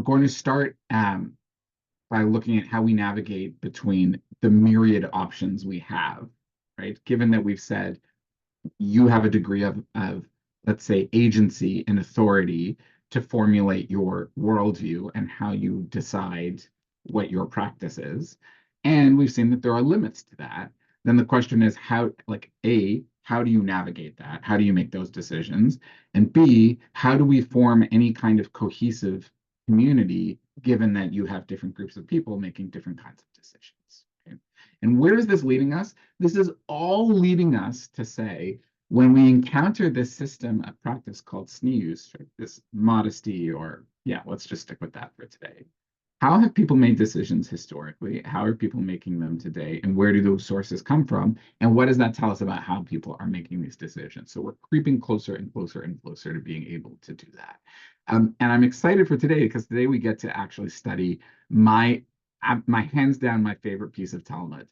going to start by looking at how we navigate between the myriad options we have, right? Given that we've said you have a degree of let's say, agency and authority to formulate your worldview and how you decide what your practice is. And we've seen that there are limits to that. Then the question is how, like, A, how do you navigate that? How do you make those decisions? And B, how do we form any kind of cohesive community given that you have different groups of people making different kinds of decisions? Okay? And where is this leading us? This is all leading us to say, when we encounter this system of practice called sneus, this modesty, or yeah, let's just stick with that for today. How have people made decisions historically? How are people making them today? And where do those sources come from? And what does that tell us about how people are making these decisions? So we're creeping closer and closer and closer to being able to do that. And I'm excited for today because today we get to actually study my hands down my favorite piece of Talmud.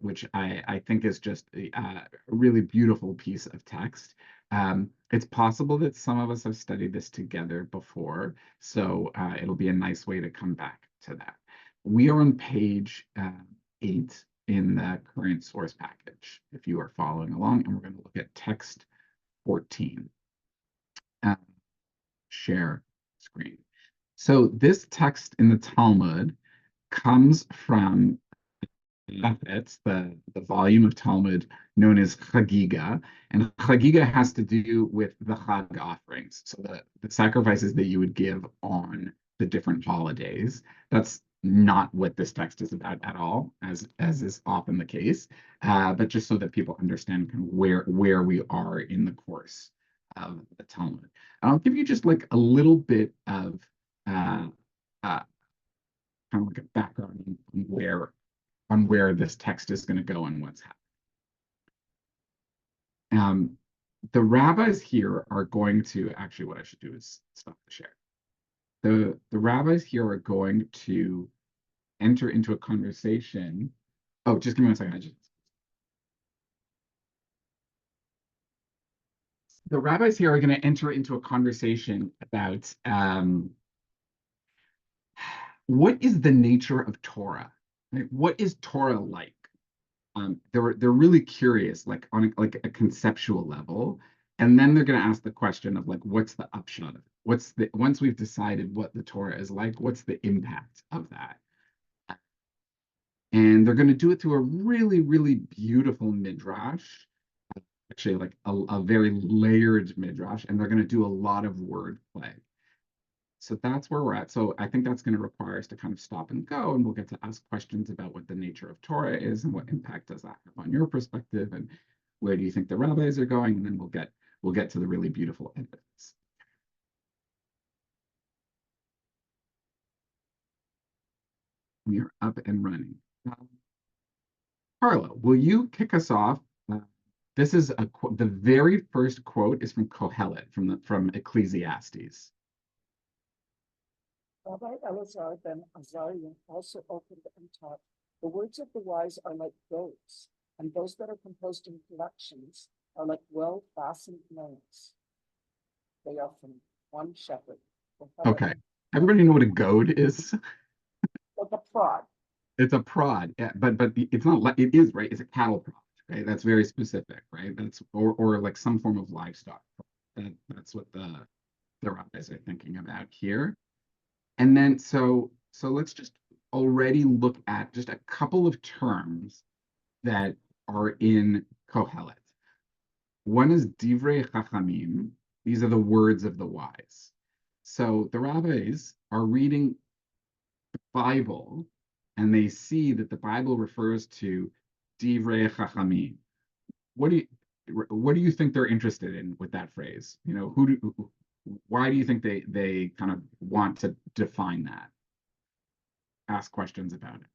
Which I think is just a really beautiful piece of text. It's possible that some of us have studied this together before, so it'll be a nice way to come back to that. We are on page 8 in the current source package, if you are following along, and we're going to look at text 14. Share screen. So this text in the Talmud comes from it's the volume of Talmud known as Chagiga, and Chagiga has to do with the Chag offerings, so the sacrifices that you would give on the different holidays. That's not what this text is about at all, as is often the case, but just so that people understand kind of where we are in the course of the Talmud. I'll give you just like a little bit of kind of like a background on where this text is going to go and what's happening. The rabbis here are going to, actually what I should do is stop the share. The rabbis here are going to enter into a conversation. Oh, just give me 1 second. The rabbis here are going to enter into a conversation about what is the nature of Torah? Right? What is Torah like? They're really curious, like on a conceptual level, and then they're going to ask the question of like, what's the upshot of it? Once we've decided what the Torah is like, what's the impact of that? And they're going to do it through a really, really beautiful midrash, actually like a very layered midrash, and they're going to do a lot of wordplay. So that's where we're at. So I think that's going to require us to kind of stop and go, and we'll get to ask questions about what the nature of Torah is and what impact does that have on your perspective, and where do you think the rabbis are going, and then we'll get to the really beautiful evidence. We are up and running. Carla, will you kick us off? This is the very first quote is from Kohelet, from Ecclesiastes. Rabbi Elazar ben Azariah also opened and taught, the words of the wise are like goats, and those that are composed in collections are like well-fastened nails. They are from one shepherd. Okay. Everybody know what a goad is? Like a prod. It's a prod, yeah, but it's not, it is, right? It's a cattle prod, right? That's very specific, right? That's or like some form of livestock. That's what the rabbis are thinking about here. And then so let's just already look at just a couple of terms that are in Kohelet. One is Divrei Chachamim. These are the words of the wise. So the rabbis are reading the Bible, and they see that the Bible refers to Divrei Chachamim. What do you think they're interested in with that phrase? You know, why do you think they kind of want to define that? Ask questions about it.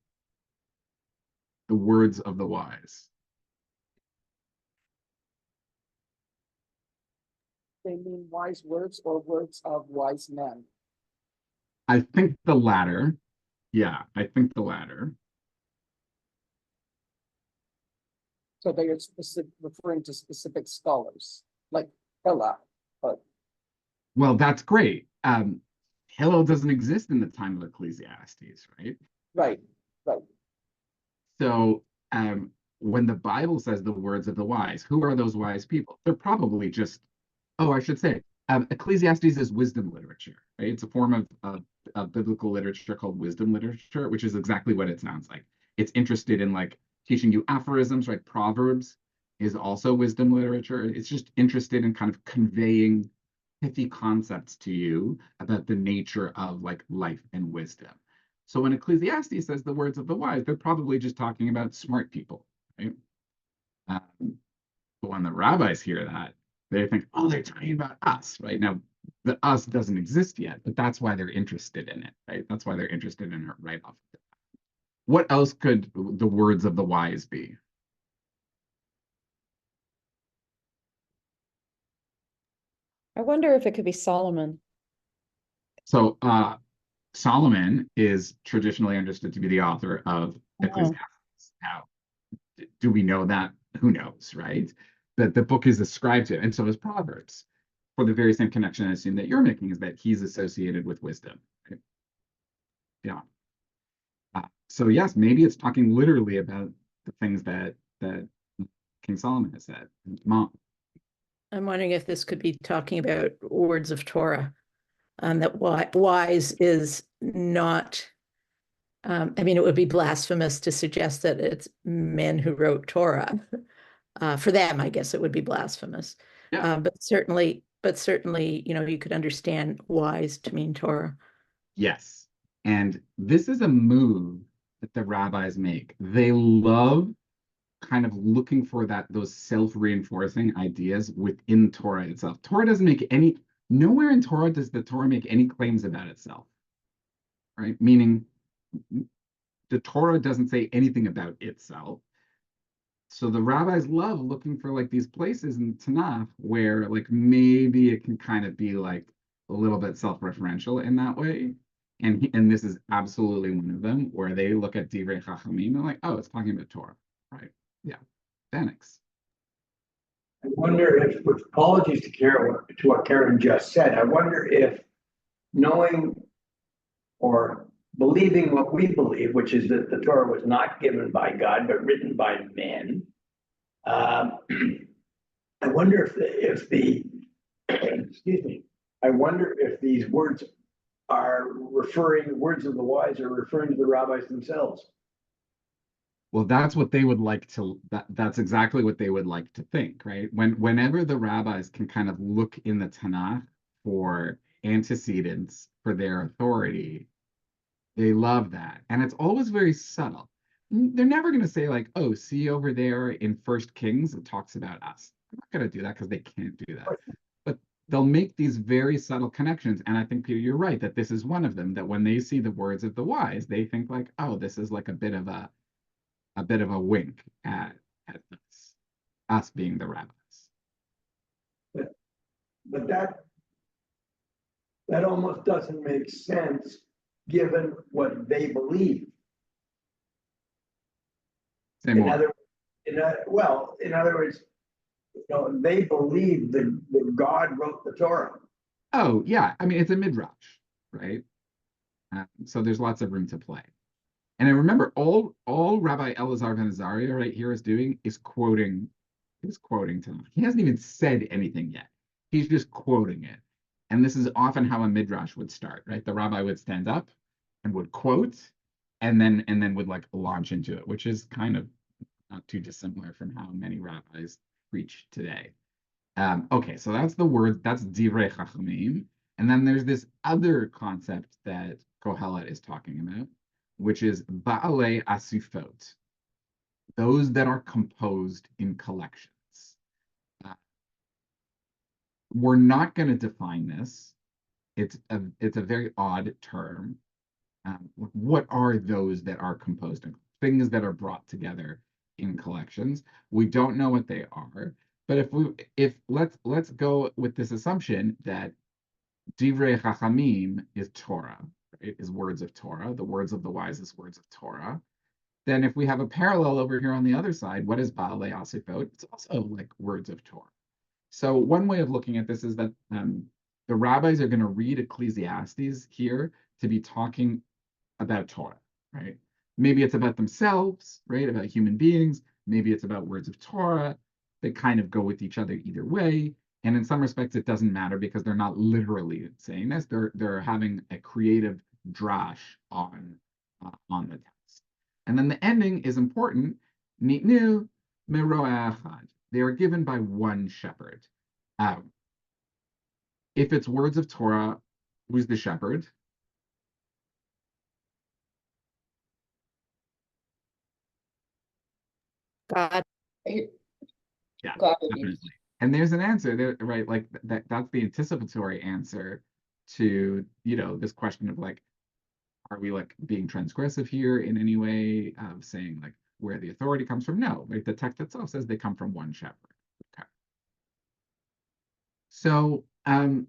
The words of the wise. They mean wise words or words of wise men? I think the latter. Yeah, I think the latter. So they are referring to specific scholars, like Hela. But well, that's great. Hillel doesn't exist in the time of Ecclesiastes, right? Right, right. So when the Bible says the words of the wise, who are those wise people? They're probably just, oh, I should say, Ecclesiastes is wisdom literature, right? It's a form of biblical literature called wisdom literature, which is exactly what it sounds like. It's interested in like teaching you aphorisms, right? Proverbs is also wisdom literature. It's just interested in kind of conveying pithy concepts to you about the nature of like life and wisdom. So when Ecclesiastes says the words of the wise, they're probably just talking about smart people, right? Um, but when the rabbis hear that, they think, oh, they're talking about us, right? Now, the us doesn't exist yet, but that's why they're interested in it, right? That's why they're interested in it right off. What else could the words of the wise be? I wonder if it could be Solomon. So Solomon is traditionally understood to be the author of Oh. Ecclesiastes. Now, do we know that? Who knows, right? But the book is ascribed to, and so is Proverbs, for the very same connection I assume that you're making, is that he's associated with wisdom. Right? Yeah. So yes, maybe it's talking literally about the things that King Solomon has said. Mom. I'm wondering if this could be talking about words of Torah, that wise is not. I mean, it would be blasphemous to suggest that it's men who wrote Torah. For them, I guess it would be blasphemous. Yeah. But certainly, you could understand wise to mean Torah. Yes. And this is a move that the rabbis make. They love kind of looking for those self-reinforcing ideas within Torah itself. Torah doesn't make any nowhere in Torah does the Torah make any claims about itself, right? Meaning the Torah doesn't say anything about itself. So the rabbis love looking for like these places in Tanakh where like maybe it can kind of be like a little bit self-referential in that way. And this is absolutely one of them where they look at Divrei Chachamim and they're like, oh, it's talking about Torah, right? Yeah, Danix. I wonder if, with apologies to Karen, to what Karen just said, I wonder if knowing or believing what we believe, which is that the Torah was not given by God, but written by men. Um, I wonder if the excuse me, I wonder if these words are words of the wise are referring to the rabbis themselves. Well, that's what they would like to that's exactly what they would like to think, right? Whenever the rabbis can kind of look in the Tanakh for antecedents for their authority, they love that. And it's always very subtle. They're never going to say like, oh, see over there in First Kings, it talks about us. I'm not going to do that because they can't do that. But they'll make these very subtle connections. And I think, Peter, you're right that this is one of them, that when they see the words of the wise, they think like, oh, this is like a bit of a wink at us being the rabbis. But that almost doesn't make sense given what they believe. Say In more. other, in other words, they believe that God wrote the Torah. Oh, yeah. I mean, it's a midrash, right? So there's lots of room to play. And I remember all Rabbi Elazar ben Azariah right here is doing is quoting Tanakh. He hasn't even said anything yet. He's just quoting it. And this is often how a midrash would start, right? The rabbi would stand up and would quote and then would like launch into it, which is kind of not too dissimilar from how many rabbis preach today. Okay, so that's the word, that's Divrei Chachamim. And then there's this other concept that Kohelet is talking about, which is Ba'alei Asifot, those that are composed in collections. Uh, we're not going to define this. It's a very odd term. What are those that are composed in things that are brought together in collections? We don't know what they are, but if let's go with this assumption that Divrei Chachamim is Torah, right? Is words of Torah. The words of the wise is words of Torah. Then if we have a parallel over here on the other side, what is Baalei Asifot? It's also like words of Torah. So one way of looking at this is that the rabbis are going to read Ecclesiastes here to be talking about Torah, right? Maybe it's about themselves, right? About human beings. Maybe it's about words of Torah. They kind of go with each other either way. And in some respects, it doesn't matter because they're not literally saying this. They're having a creative drash on the text. And then the ending is important. Nitnu meroeh echad. They are given by one shepherd. If it's words of Torah, who's the shepherd? God, Yeah, God, definitely. And there's an answer there, right? Like that's the anticipatory answer to, this question of like, are we like being transgressive here in any way of saying like where the authority comes from? No, right? The text itself says they come from one shepherd. Okay. So, oh,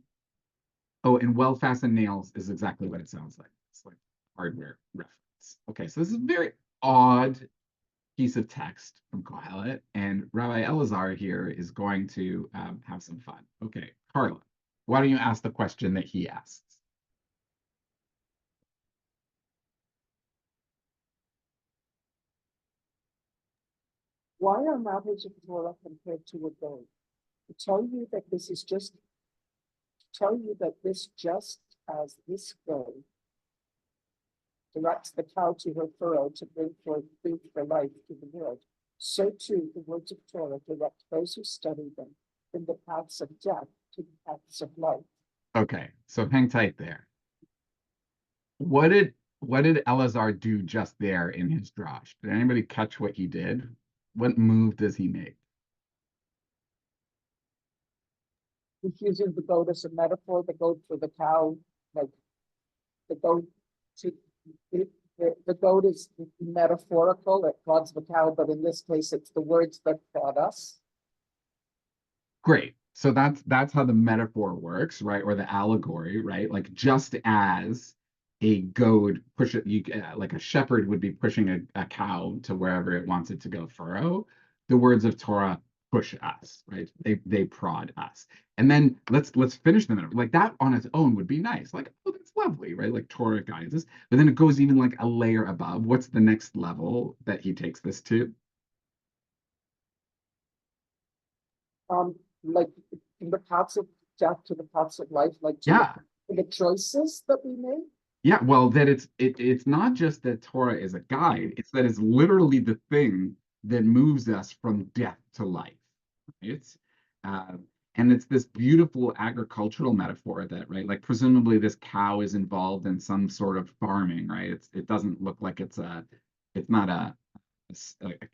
and well fastened nails is exactly what it sounds like. It's like hardware reference. Okay, so this is a very odd piece of text from Kohelet, and Rabbi Elazar here is going to have some fun. Okay, Carla, why don't you ask the question that he asks? why are matters of Torah compared to a goat? To tell you that this just as this goat directs the cow to her furrow to bring forth food for life to the world, so too the words of Torah direct those who study them from the paths of death to the paths of life. Okay, so hang tight there. What did Elazar do just there in his drash? Did anybody catch what he did? What move does he make? He's using the goat as a metaphor, the goat for the cow, like the goat to the goat is metaphorical, it prods the cow, but in this case it's the words that prod us. Great. So that's how the metaphor works, right? Or the allegory, right? Like just as a goad like a shepherd would be pushing a cow to wherever it wants it to go furrow, the words of Torah push us, right? They prod us. And then let's finish the metaphor. Like that on its own would be nice. Like, oh, that's lovely, right? Like Torah guides us. But then it goes even like a layer above. What's the next level that he takes this to? Like from the paths of death to the paths of life, like to Yeah. the choices that we make. Yeah, well, that it's not just that Torah is a guide, it's that it's literally the thing that moves us from death to life. It's uh, and it's this beautiful agricultural metaphor that, right, like presumably this cow is involved in some sort of farming, right? It doesn't look like it's not a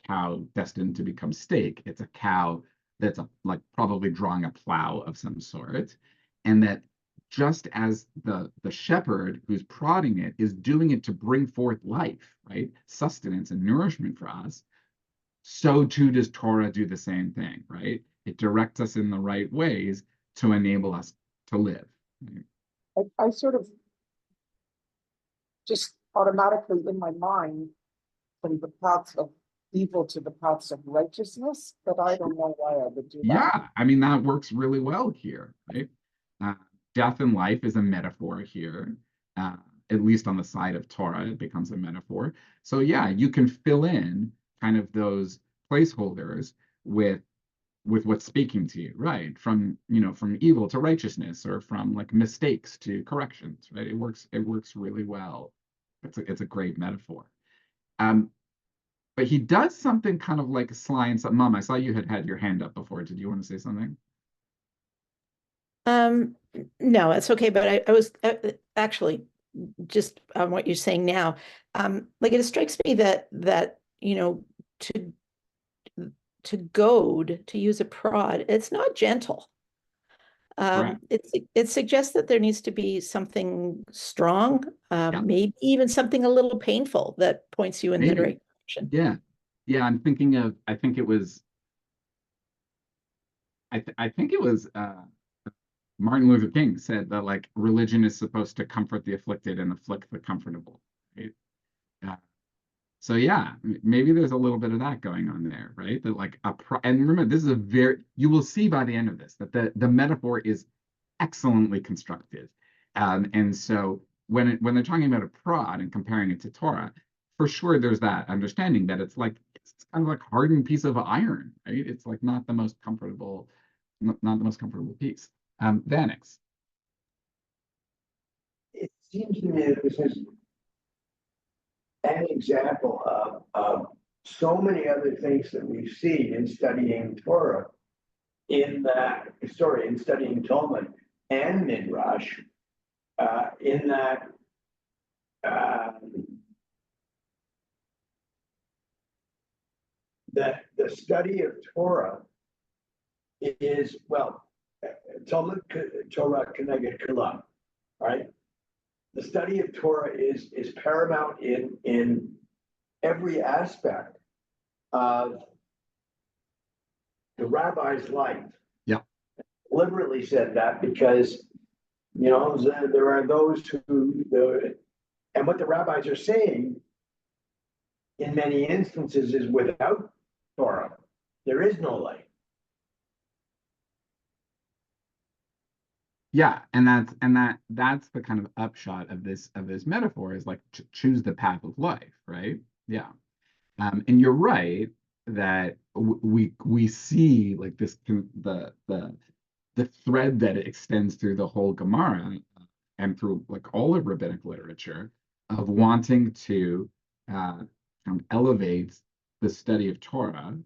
cow destined to become steak. It's a cow that's like probably drawing a plow of some sort, and that just as the shepherd who's prodding it is doing it to bring forth life, right, sustenance and nourishment for us, so too does Torah do the same thing, right? It directs us in the right ways to enable us to live. Right? I sort of just automatically in my mind from the paths of evil to the paths of righteousness, but I don't know why I would do that. Yeah, I mean, that works really well here, right? Uh, Death and life is a metaphor here. Uh, at least on the side of Torah, it becomes a metaphor. So yeah, you can fill in kind of those placeholders with what's speaking to you, right? From evil to righteousness, or from like mistakes to corrections, right? It works really well. It's a great metaphor. Um, but he does something kind of like sly and something. Mom, I saw you had your hand up before. Did you want to say something? Um, no, it's okay, but I was actually just on what you're saying now. Like it strikes me that to goad, to use a prod, it's not gentle. Correct. It suggests that there needs to be something strong, Yeah, maybe even something a little painful that points you in the maybe. right direction. Yeah. Yeah, I'm thinking of, I think it was, I think it was Martin Luther King said that like religion is supposed to comfort the afflicted and afflict the comfortable, right? Uh, so yeah, maybe there's a little bit of that going on there, right? That like and remember, this is you will see by the end of this that the metaphor is excellently constructed. And so when they're talking about a prod and comparing it to Torah, for sure there's that understanding that it's kind of like hardened piece of iron, right? It's like not the most comfortable, not the most comfortable piece. Vanix. It seems to me that this is an example of so many other things that we've seen in studying Torah, in studying Talmud and Midrash, in that that the study of Torah is, well, Talmud Torah Keneged Kalam, right? The study of Torah is paramount in every aspect of the rabbi's life. Yeah. Deliberately said that because, you know, there are those who, and what the rabbis are saying in many instances is without Torah, there is no light. Yeah, and that's the kind of upshot of this metaphor is like choose the path of life, right? Yeah. And you're right that we see like this the thread that extends through the whole Gemara and through like all of rabbinic literature of wanting to elevate the study of Torah,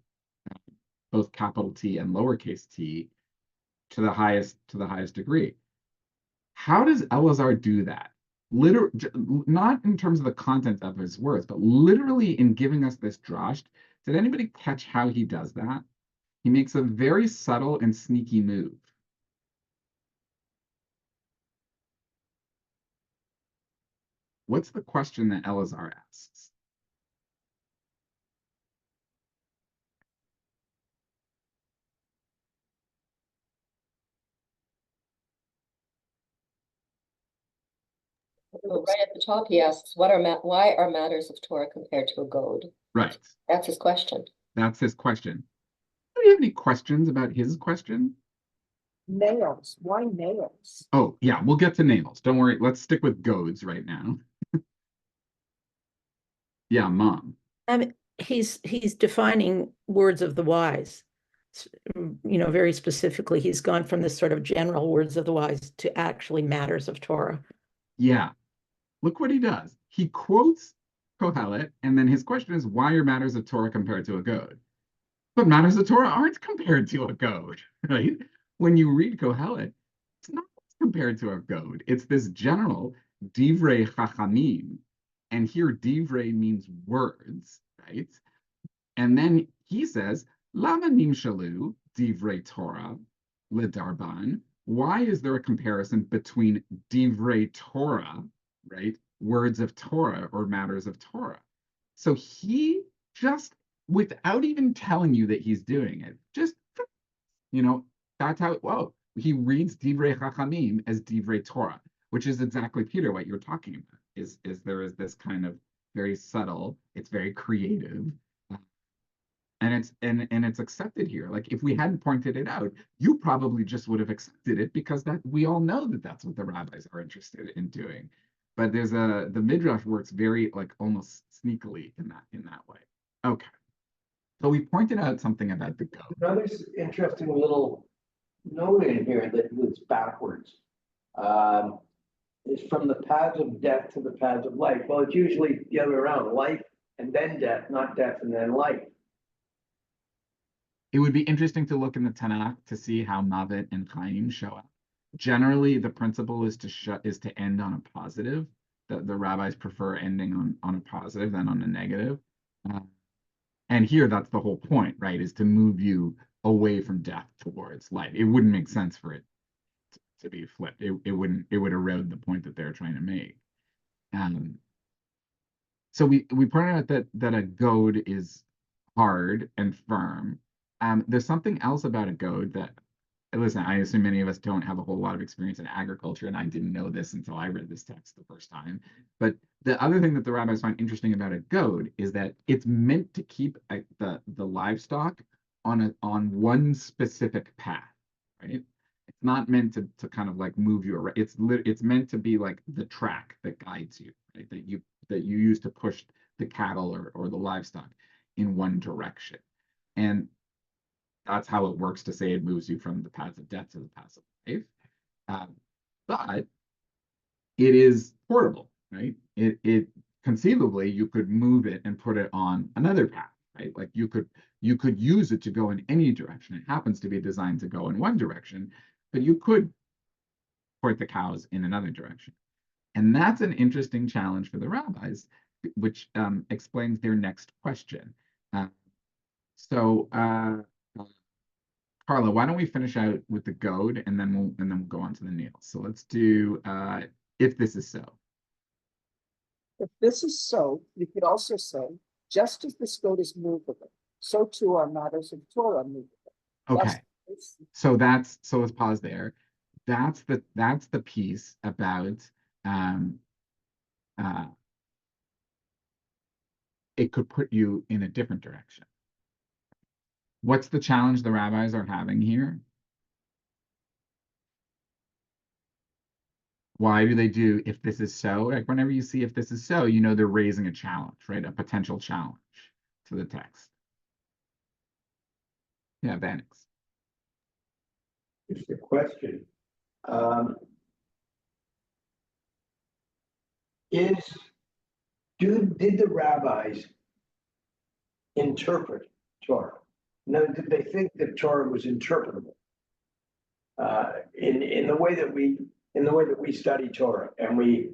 both capital T and lowercase t, to the highest degree. How does Elazar do that? Not in terms of the content of his words, but literally in giving us this drash. Did anybody catch how he does that? He makes a very subtle and sneaky move. What's the question that Elazar asks? Right at the top, he asks, why are matters of Torah compared to a goad? Right. That's his question. That's his question. Do you have any questions about his question? Nails, why nails? Oh, yeah, we'll get to nails. Don't worry. Let's stick with goads right now. Yeah, Mom. He's defining words of the wise. You know, very specifically, he's gone from this sort of general words of the wise to actually matters of Torah. Yeah. Look what he does. He quotes Kohelet, and then his question is, why are matters of Torah compared to a goad? But matters of Torah aren't compared to a goad, right? When you read Kohelet, it's not compared to a goad. It's this general divrei chachamim, and here divrei means words, right? And then he says, lama nimshalu divrei Torah ledarban. Why is there a comparison between divrei Torah, right? Words of Torah or matters of Torah. So he just, without even telling you that he's doing it, just, you know, that's how, whoa, he reads divrei chachamim as divrei Torah, which is exactly, Peter, what you're talking about, is there is this kind of very subtle, it's very creative, and it's accepted here. Like if we hadn't pointed it out, you probably just would have accepted it because that we all know that that's what the rabbis are interested in doing. But the midrash works very like almost sneakily in that way. Okay, so we pointed out something about the goat. Another interesting little note in here that was backwards. Is from the paths of death to the paths of life. Well, it's usually the other way around, life and then death, not death and then life. It would be interesting to look in the Tanakh to see how Mavet and Chaim show up. Generally, the principle is to end on a positive. The rabbis prefer ending on a positive than on a negative. And here, that's the whole point, right? Is to move you away from death towards life. It wouldn't make sense for it to be flipped. It would erode the point that they're trying to make. So we pointed out that a goad is hard and firm. There's something else about a goad that, listen, I assume many of us don't have a whole lot of experience in agriculture, and I didn't know this until I read this text the first time. But the other thing that the rabbis find interesting about a goad is that it's meant to keep the livestock on one specific path, right? It's not meant to kind of like move you around. It's meant to be like the track that guides you, right? That you use to push the cattle or the livestock in one direction. And that's how it works to say it moves you from the paths of death to the paths of life. But it is portable, right? It conceivably you could move it and put it on another path, right? Like you could use it to go in any direction. It happens to be designed to go in one direction, but you could point the cows in another direction. And that's an interesting challenge for the rabbis, which explains their next question. So Carla, why don't we finish out with the goad and then we'll go on to the nails. So let's do if this is so. If this is so, you could also say, just as this goat is movable, so too are matters of Torah movable. Okay. So let's pause there. That's the piece about it could put you in a different direction. What's the challenge the rabbis are having here? Why do they do if this is so? Like whenever you see if this is so, you know they're raising a challenge, right? A potential challenge to the text. Yeah, Vanix. Just a question. Did the rabbis interpret Torah? No, did they think that Torah was interpretable? In the way that we study Torah, and we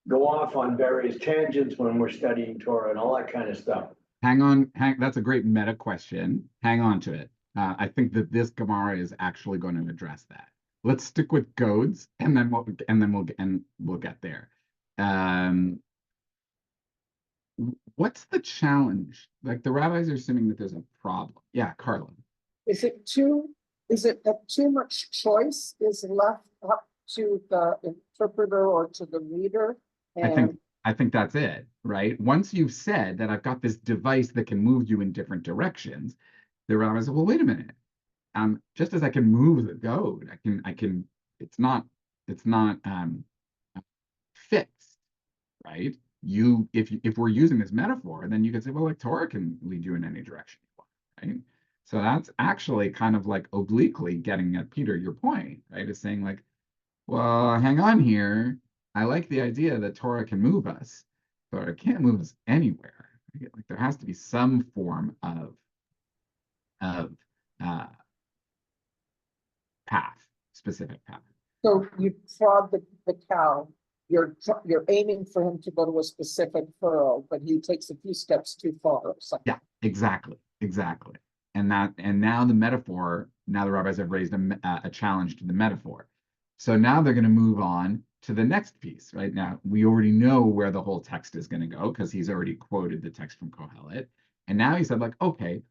go off on various tangents when we're studying Torah and all that kind of stuff. That's a great meta question. Hang on to it. I think that this Gemara is actually going to address that. Let's stick with goads, and then we'll get there. What's the challenge? Like the rabbis are assuming that there's a problem. Yeah, Carla. Is it that too much choice is left up to the interpreter or to the reader? And I think that's it, right? Once you've said that I've got this device that can move you in different directions, the rabbis say, well, wait a minute. Just as I can move the goat, I can. It's not fixed, right? If we're using this metaphor, then you could say, well, like Torah can lead you in any direction you want, right? So that's actually kind of like obliquely getting at Peter, your point, right? Is saying like, well, hang on here. I like the idea that Torah can move us, but it can't move us anywhere. Right? Like there has to be some form of specific path. so you prod the cow, you're aiming for him to go to a specific furrow, but he takes a few steps too far or something. Yeah, exactly. And now the metaphor, now the rabbis have raised a challenge to the metaphor. So now they're going to move on to the next piece, right? Now we already know where the whole text is going to go because he's already quoted the text from Kohelet. And now he said like, okay,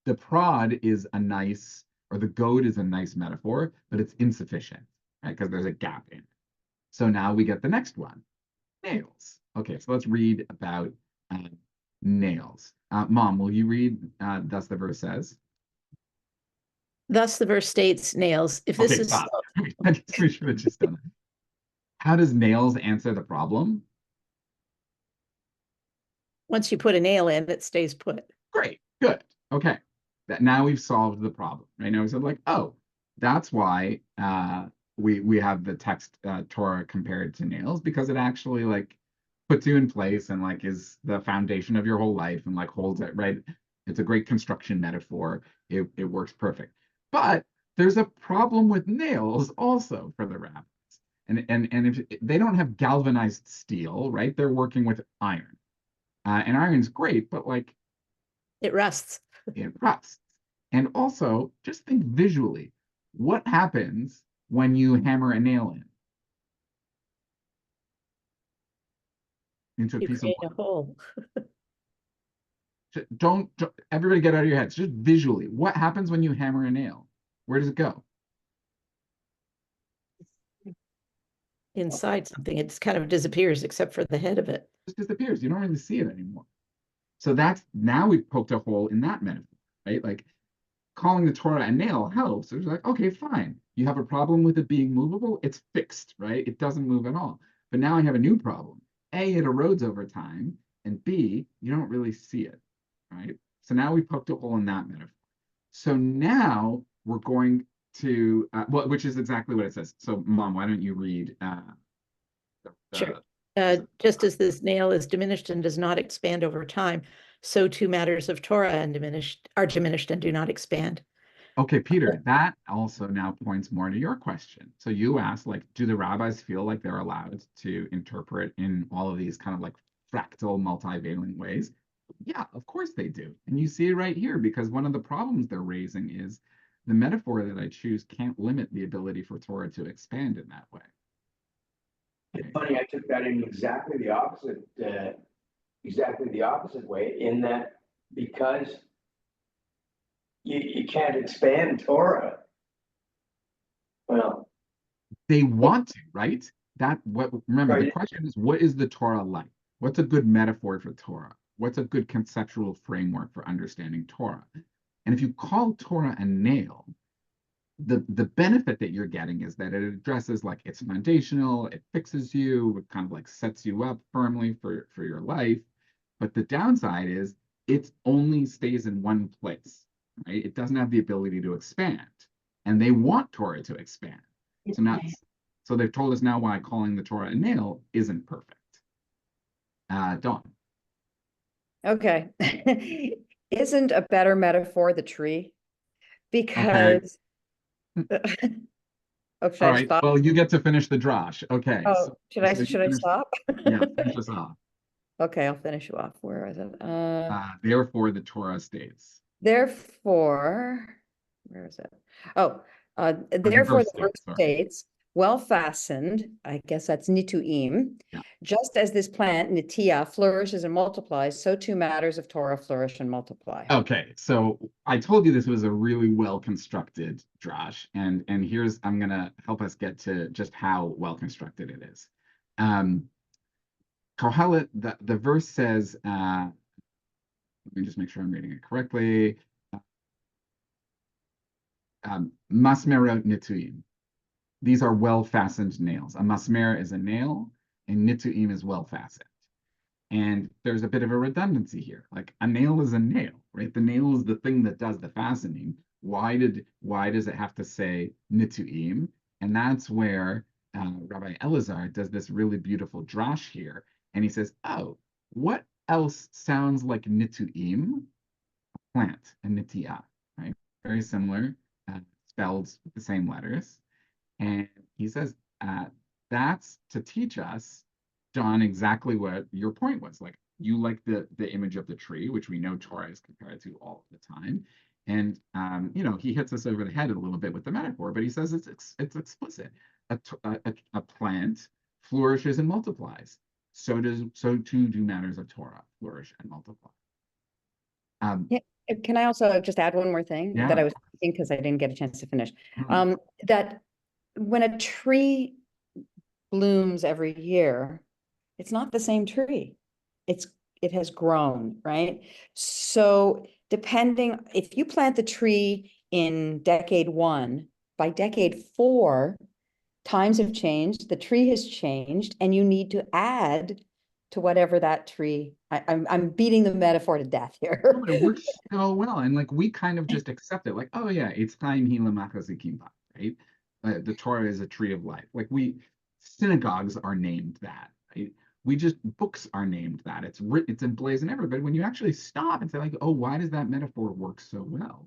the prod is a nice, or the goad is a nice metaphor, but it's insufficient, right? Because there's a gap in it. So now we get the next one, nails. Okay, so let's read about nails. Mom, will you read thus the verse says? Thus the verse states nails. If this Okay, is stop. I guess we should have just done that. How does nails answer the problem? once you put a nail in, it stays put. Great, good. Okay. That now we've solved the problem. Right now we said like, oh, that's why we have the text Torah compared to nails, because it actually like puts you in place and like is the foundation of your whole life and like holds it, right? It's a great construction metaphor. It works perfect. But there's a problem with nails also for the rabbis. And if they don't have galvanized steel, right? They're working with iron. And iron's great, but like It rusts. it rusts. And also, just think visually, what happens when you hammer a nail into a You piece of create wood? a hole. Don't everybody get out of your heads. Just visually, what happens when you hammer a nail? Where does it go? Inside something, it just kind of disappears except for the head of it. It just disappears. You don't really see it anymore. So that's now we've poked a hole in that metaphor, right? Like calling the Torah a nail helps. It's like, okay, fine. You have a problem with it being movable, it's fixed, right? It doesn't move at all. But now I have a new problem. A, it erodes over time, and B, you don't really see it, right? So now we poked a hole in that metaphor. So now we're going to, well, which is exactly what it says. So, Mom, why don't you read Sure. Just as this nail is diminished and does not expand over time, so too matters of Torah are diminished and do not expand. Okay, Peter, that also now points more to your question. So you asked, like, do the rabbis feel like they're allowed to interpret in all of these kind of like fractal, multivalent ways? Yeah, of course they do. And you see it right here, because one of the problems they're raising is the metaphor that I choose can't limit the ability for Torah to expand in that way. It's funny, I took that in exactly the opposite way, in that because you can't expand Torah. Well, They want to, right? Remember, the right. question is, what is the Torah like? What's a good metaphor for Torah? What's a good conceptual framework for understanding Torah? And if you call Torah a nail, the benefit that you're getting is that it addresses, like, it's foundational, it fixes you, it kind of like sets you up firmly for your life. But the downside is it only stays in one place, right? It doesn't have the ability to expand. And they want Torah to expand. So they've told us now why calling the Torah a nail isn't perfect. Dawn. Okay. Isn't a better metaphor the tree? Okay. Because oh, should All I right. stop? Well, you get to finish the drash. Okay. Oh, should I you finish, stop? yeah, finish us off. Okay, I'll finish you off. Where is it? Therefore, the Torah states. Therefore, where is it? Oh, therefore the verse states, well fastened, I guess that's nituim, Yeah. just as this plant, nitia, flourishes and multiplies, so too matters of Torah flourish and multiply. Okay, so I told you this was a really well constructed drash, and here's, I'm gonna help us get to just how well constructed it is. Kohelet, the verse says, let me just make sure I'm reading it correctly. Masmerot nituim. These are well-fastened nails. A masmer is a nail, and nituim is well-fastened. And there's a bit of a redundancy here. Like, a nail is a nail, right? The nail is the thing that does the fastening. Why does it have to say nituim? And that's where Rabbi Elazar does this really beautiful drash here. And he says, oh, what else sounds like nituim? A plant, a nitia, right? Very similar, spelled with the same letters. And he says, that's to teach us, John, exactly what your point was. Like, you like the image of the tree, which we know Torah is compared to all the time. And, he hits us over the head a little bit with the metaphor, but he says it's explicit. A plant flourishes and multiplies. So too do matters of Torah flourish and multiply. Yeah. Can I also just add one more thing that I was thinking, because I didn't get a chance to finish? That when a tree blooms every year, it's not the same tree. It has grown, right? So depending, if you plant the tree in decade 1, by decade 4, times have changed, the tree has changed, and you need to add to whatever that tree. I'm beating the metaphor to death here. No, but it works so well, and like we kind of just accept it, like, oh yeah, it's Chaim Hila Machazikimba, right? The Torah is a tree of life. Like, synagogues are named that, right? Books are named that. It's emblazoned everywhere. But when you actually stop and say, like, oh, why does that metaphor work so well?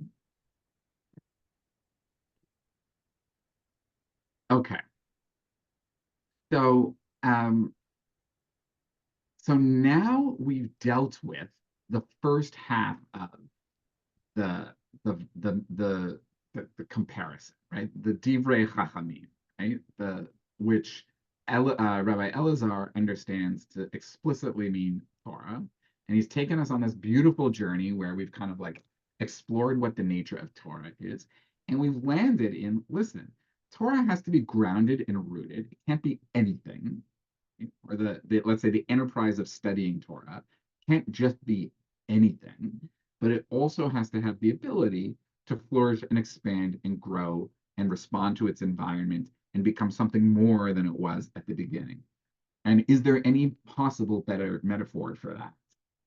Okay. So, so now we've dealt with the first half of the comparison, right? The Divrei Chachamim, right? Which Rabbi Elazar understands to explicitly mean Torah, and he's taken us on this beautiful journey where we've kind of like explored what the nature of Torah is, and we've landed in, listen, Torah has to be grounded and rooted. It can't be anything, or let's say the enterprise of studying Torah can't just be anything, but it also has to have the ability to flourish and expand and grow and respond to its environment and become something more than it was at the beginning. And is there any possible better metaphor for that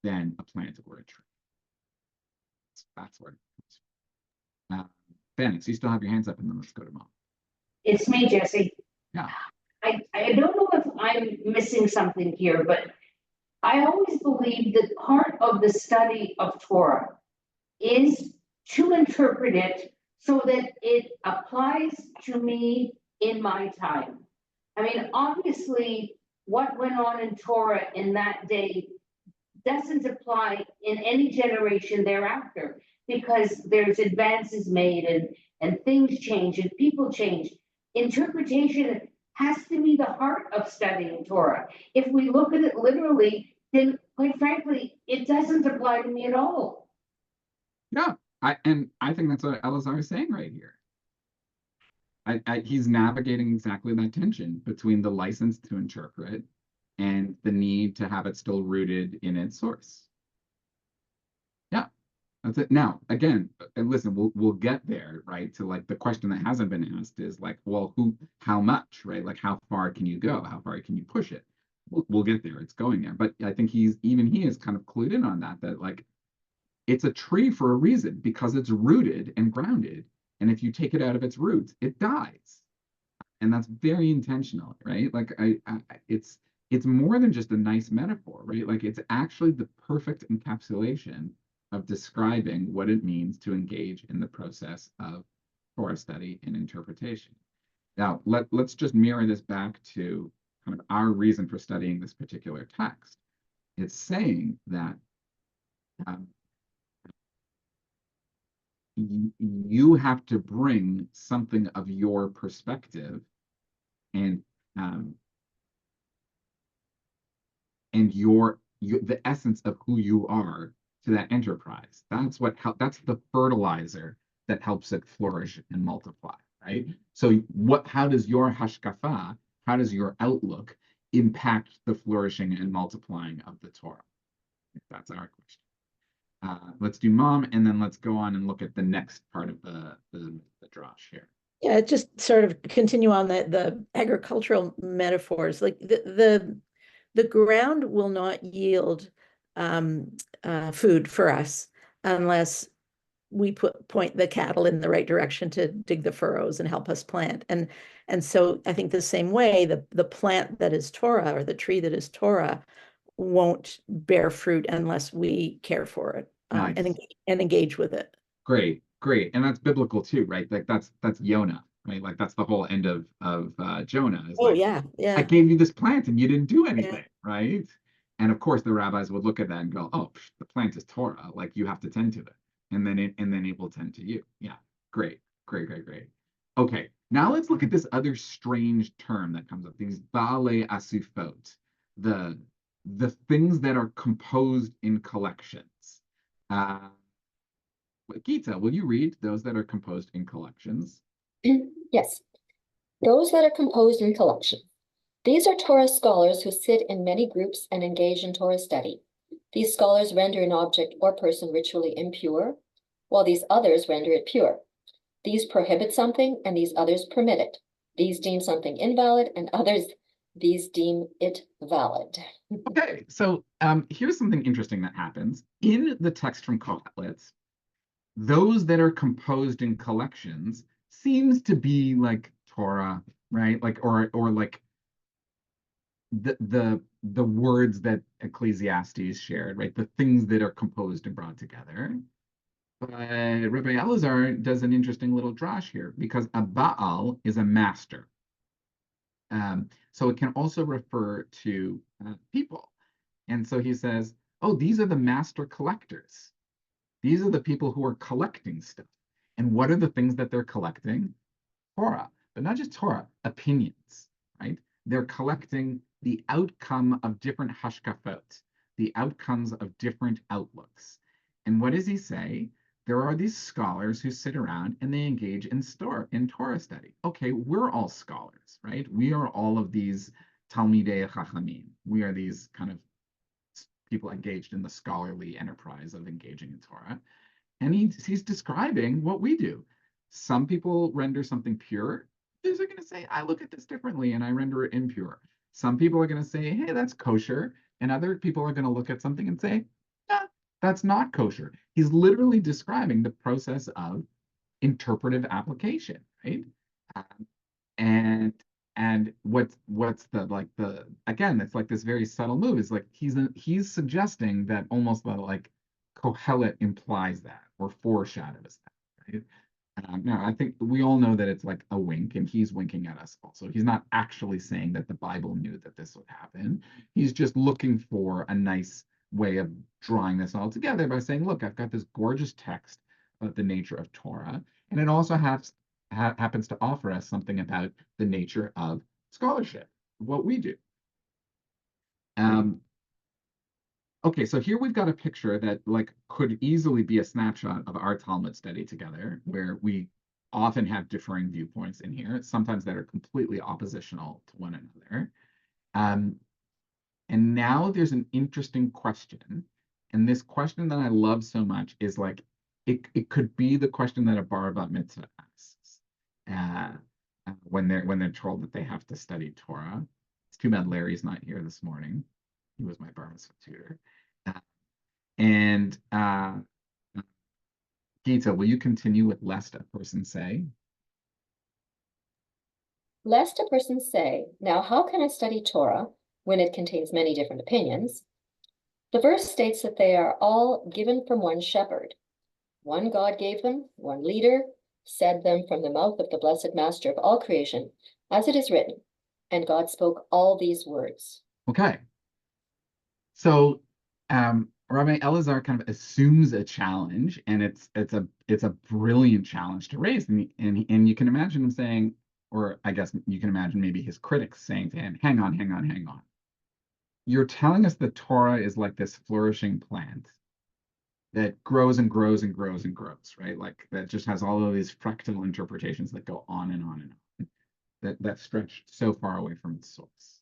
than a plant or a tree? That's where it comes from. Phoenix, you still have your hands up, and then let's go to Mom. It's me, Jesse. Yeah. I don't know if I'm missing something here, but I always believe that part of the study of Torah is to interpret it so that it applies to me in my time. I mean, obviously, what went on in Torah in that day doesn't apply in any generation thereafter, because there's advances made and things change and people change. Interpretation has to be the heart of studying Torah. If we look at it literally, then quite frankly, it doesn't apply to me at all. Yeah, I think that's what Elazar is saying right here. He's navigating exactly that tension between the license to interpret and the need to have it still rooted in its source. Yeah, that's it. Now, again, and listen, we'll get there, right? To like the question that hasn't been asked is like, well, how much, right? Like, how far can you go? How far can you push it? We'll get there. It's going there. But I think he is kind of clued in on that like it's a tree for a reason, because it's rooted and grounded. And if you take it out of its roots, it dies. And that's very intentional, right? Like it's more than just a nice metaphor, right? Like it's actually the perfect encapsulation of describing what it means to engage in the process of Torah study and interpretation. Now, let's just mirror this back to kind of our reason for studying this particular text. It's saying that you have to bring something of your perspective and the essence of who you are to that enterprise. That's the fertilizer that helps it flourish and multiply, right? So how does your hashkafa, how does your outlook impact the flourishing and multiplying of the Torah? That's our question. Let's do Mom, and then let's go on and look at the next part of the drash here. Yeah, just sort of continue on the agricultural metaphors. Like the ground will not yield food for us unless we point the cattle in the right direction to dig the furrows and help us plant. And so I think the same way, the plant that is Torah, or the tree that is Torah, won't bear fruit unless we care for it. Nice. and engage with it. Great. And that's biblical too, right? Like that's Yonah, right? Like that's the whole end of Jonah. Yeah. I gave you this plant and you didn't do anything, right? And of course the rabbis would look at that and go, oh, the plant is Torah, like you have to tend to it. And then it will tend to you. Yeah, great. Okay, now let's look at this other strange term that comes up, these Baalei Asufot, the things that are composed in collections. Gita, will you read those that are composed in collections? Yes. Those that are composed in collections. These are Torah scholars who sit in many groups and engage in Torah study. These scholars render an object or person ritually impure, while these others render it pure. These prohibit something, and these others permit it. These deem something invalid, and these deem it valid. Okay, so here's something interesting that happens. In the text from Kohelet, those that are composed in collections seems to be like Torah, right? Like or like the words that Ecclesiastes shared, right? The things that are composed and brought together. But Rabbi Elazar does an interesting little drash here, because a Baal is a master. So it can also refer to people. And so he says, oh, these are the master collectors. These are the people who are collecting stuff. And what are the things that they're collecting? Torah, but not just Torah, opinions, right? They're collecting the outcome of different hashkafot, the outcomes of different outlooks. And what does he say? There are these scholars who sit around and they engage in Torah study. Okay, we're all scholars, right? We are all of these Talmidei Chachamim. We are these kind of people engaged in the scholarly enterprise of engaging in Torah. And he's describing what we do. Some people render something pure. Others are going to say, I look at this differently and I render it impure. Some people are going to say, hey, that's kosher. And other people are going to look at something and say, yeah, that's not kosher. He's literally describing the process of interpretive application, right? Um, and what's the again, it's like this very subtle move. Is like he's suggesting that almost like Kohelet implies that or foreshadows that, right? No, I think we all know that it's like a wink, and he's winking at us also. He's not actually saying that the Bible knew that this would happen. He's just looking for a nice way of drawing this all together by saying, look, I've got this gorgeous text about the nature of Torah, and it also happens to offer us something about the nature of scholarship, what we do. Okay, so here we've got a picture that like could easily be a snapshot of our Talmud study together, where we often have differing viewpoints in here, sometimes that are completely oppositional to one another. And now there's an interesting question. And this question that I love so much is like, it could be the question that a bar bat mitzvah asks when they're told that they have to study Torah. It's too bad Larry's not here this morning. He was my bar mitzvah tutor. And Gita, will you continue with lest a person say? Lest a person say, now how can I study Torah when it contains many different opinions? The verse states that they are all given from one shepherd. One God gave them, one leader, said them from the mouth of the blessed master of all creation, as it is written, and God spoke all these words. Okay. So Rabbi Elazar kind of assumes a challenge, and it's a brilliant challenge to raise. And you can imagine him saying, or I guess you can imagine maybe his critics saying to him, hang on. You're telling us that Torah is like this flourishing plant that grows and grows and grows and grows, right? Like that just has all of these fractal interpretations that go on and on and on, that stretch so far away from its source.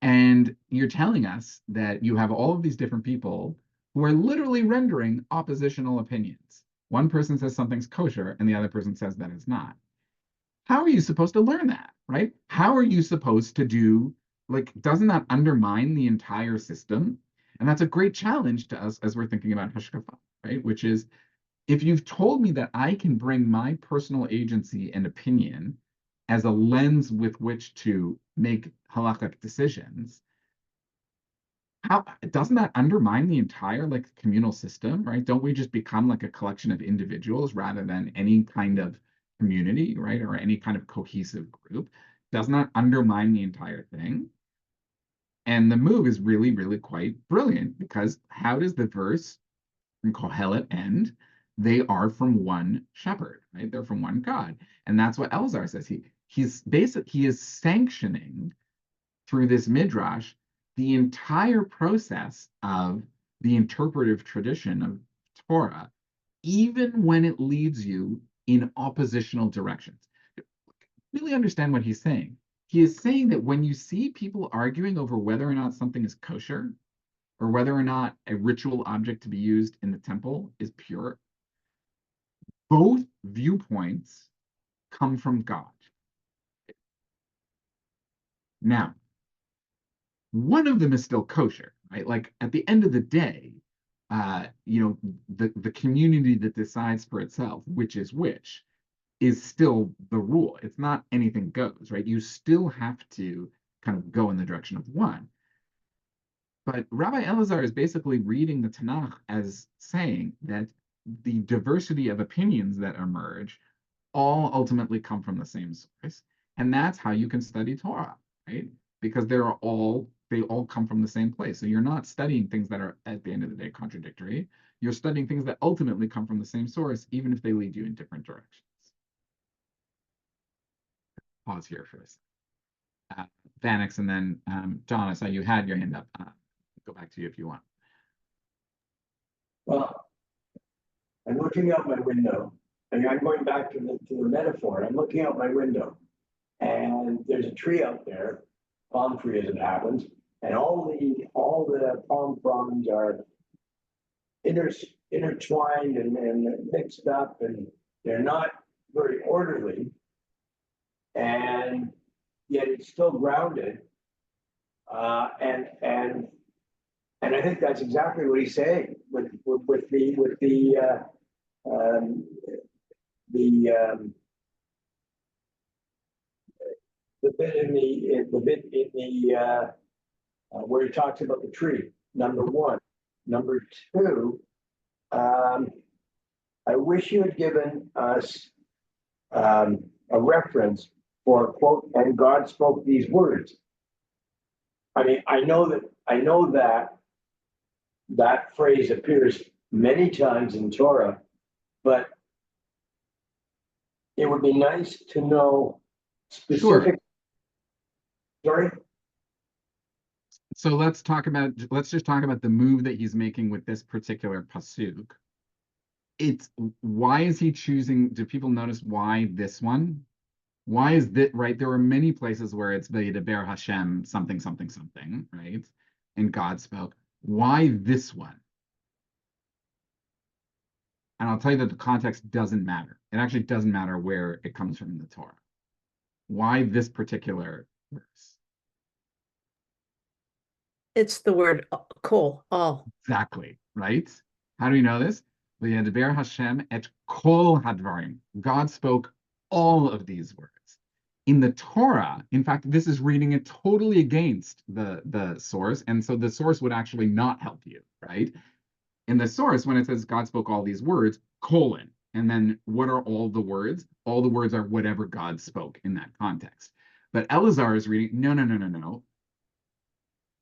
And you're telling us that you have all of these different people who are literally rendering oppositional opinions. One person says something's kosher and the other person says that it's not. How are you supposed to learn that, right? How are you supposed to do, like, doesn't that undermine the entire system? And that's a great challenge to us as we're thinking about Hashkafa, right? Which is, if you've told me that I can bring my personal agency and opinion as a lens with which to make halakhic decisions, how doesn't that undermine the entire like communal system, right? Don't we just become like a collection of individuals rather than any kind of community, right? Or any kind of cohesive group? Doesn't that undermine the entire thing? And the move is really, really quite brilliant, because how does the verse in Kohelet end? They are from one shepherd, right? They're from one God. And that's what Elzar says. He is sanctioning through this midrash the entire process of the interpretive tradition of Torah, even when it leads you in oppositional directions. Really understand what he's saying. He is saying that when you see people arguing over whether or not something is kosher, or whether or not a ritual object to be used in the temple is pure, both viewpoints come from God. Now, one of them is still kosher, right? Like at the end of the day, the community that decides for itself which is still the rule. It's not anything goes, right? You still have to kind of go in the direction of one. But Rabbi Elazar is basically reading the Tanakh as saying that the diversity of opinions that emerge all ultimately come from the same source. And that's how you can study Torah, right? Because they all come from the same place. So you're not studying things that are, at the end of the day, contradictory. You're studying things that ultimately come from the same source, even if they lead you in different directions. Pause here for a second. Vanix, and then John, I saw you had your hand up. Go back to you if you want. Well, I'm looking out my window, and I'm going back to the metaphor. I'm looking out my window, and there's a tree out there, palm tree as it happens, and all the palm fronds are intertwined and mixed up, and they're not very orderly. And yet it's still grounded. And I think that's exactly what he's saying with um, the bit in the where he talks about the tree, number one. Number two, I wish you had given us a reference for quote, and God spoke these words. I mean, I know that phrase appears many times in Torah, but it would be nice to know specific. Sorry. So let's just talk about the move that he's making with this particular pasuk. It's why is he choosing? Do people notice why this one? Why is that right? There are many places where it's V'yidaber Hashem something something something, right? And God spoke. Why this one? And I'll tell you that the context doesn't matter. It actually doesn't matter where it comes from in the Torah. Why this particular verse? It's the word kol, all. Exactly, right? How do we know this? V'yidaber Hashem et kol hadvarim. God spoke all of these words. In the Torah, in fact, this is reading it totally against the source, and so the source would actually not help you, right? In the source, when it says God spoke all these words, colon, and then what are all the words? All the words are whatever God spoke in that context. But Elazar is reading, no.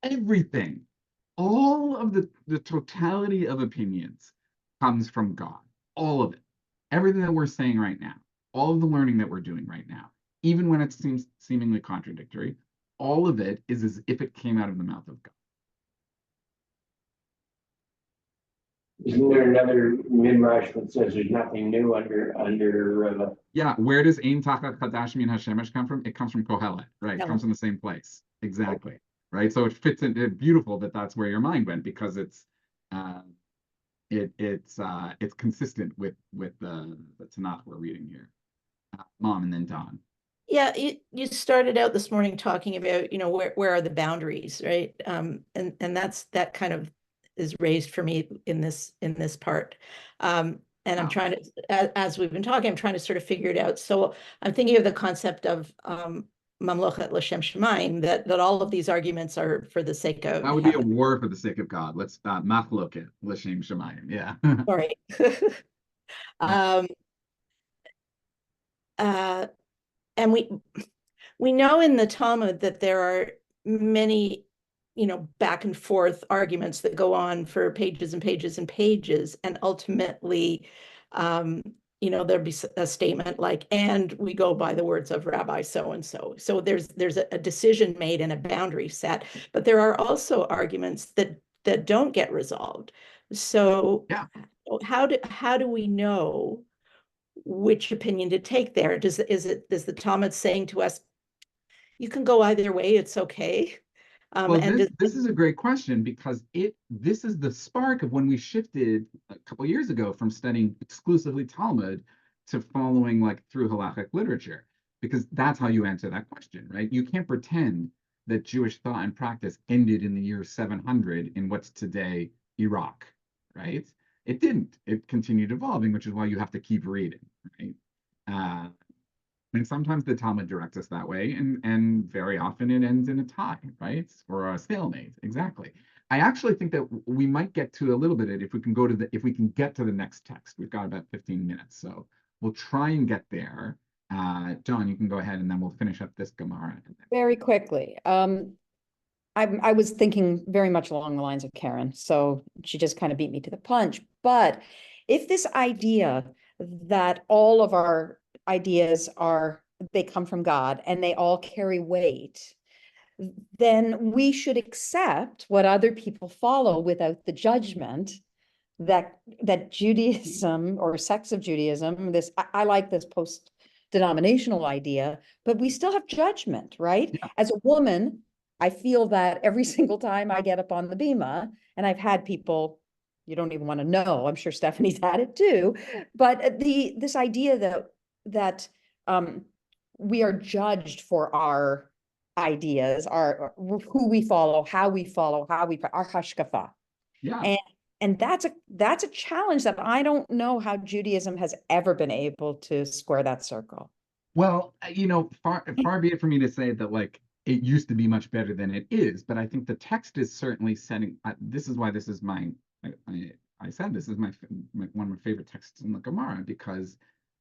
Everything, all of the totality of opinions comes from God. All of it. Everything that we're saying right now, all of the learning that we're doing right now, even when it seems seemingly contradictory, all of it is as if it came out of the mouth of God. Isn't there another midrash that says there's nothing new under? Yeah, where does Ein Tachat Chadash Min Hashemesh come from? It comes from Kohelet, right? It comes from the same place, exactly, right? So it fits in. It's beautiful that that's where your mind went because it's consistent with the Tanakh we're reading here. Mom, and then Don. Yeah, you started out this morning talking about, where are the boundaries, right? And that kind of is raised for me in this part. And I'm trying to, as we've been talking, I'm trying to sort of figure it out. So I'm thinking of the concept of Mamlochet L'Shem Shemaim, that all of these arguments are for the sake of that would be a war for the sake of God. Let's Machloket L'Shem Shemaim. Yeah. All right. And we know in the Talmud that there are many, back and forth arguments that go on for pages and pages and pages, and ultimately, there'd be a statement like, and we go by the words of Rabbi so and so. So there's a decision made and a boundary set, but there are also arguments that don't get resolved. So yeah, how do we know which opinion to take there? Is the Talmud saying to us, you can go either way, it's okay? Well, this is a great question because this is the spark of when we shifted a couple of years ago from studying exclusively Talmud to following like through halachic literature, because that's how you answer that question, right? You can't pretend that Jewish thought and practice ended in the year 700 in what's today Iraq, right? It didn't. It continued evolving, which is why you have to keep reading, right? And sometimes the Talmud directs us that way, and very often it ends in a tie, right? Or a stalemate, exactly. I actually think that we might get to a little bit of it if we can get to the next text. We've got about 15 minutes, so we'll try and get there. John, you can go ahead, and then we'll finish up this Gemara. Very quickly. I was thinking very much along the lines of Karen, so she just kind of beat me to the punch. But if this idea that all of our ideas they come from God and they all carry weight, then we should accept what other people follow without the judgment that Judaism or sects of Judaism, I like this post-denominational idea, but we still have judgment, right? Yeah. As a woman, I feel that every single time I get up on the bima, and I've had people you don't even want to know. I'm sure Stephanie's had it too. But this idea that we are judged for our ideas, who we follow, how we follow, our hashkafa. Yeah. And that's a challenge that I don't know how Judaism has ever been able to square that circle. Well, far be it for me to say that like it used to be much better than it is, but I think the text is certainly setting. This is why this is I said this is one of my favorite texts in the Gemara because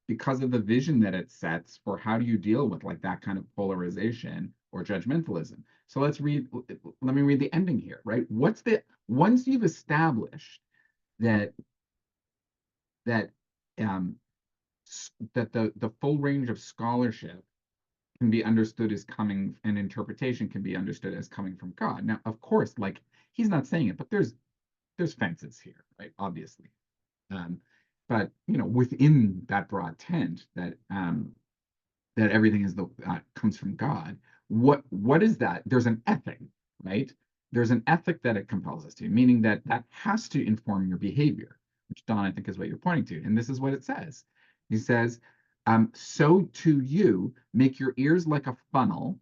of the vision that it sets for how do you deal with like that kind of polarization or judgmentalism. So let me read the ending here, right? Once you've established that um that the full range of scholarship can be understood as coming, and interpretation can be understood as coming from God. Now, of course, like he's not saying it, but there's fences here, right? Obviously. But within that broad tent that everything is comes from God, what is that? There's an ethic, right? There's an ethic that it compels us to, meaning that has to inform your behavior, which Don, I think is what you're pointing to. And this is what it says. He says, so to you, make your ears like a funnel.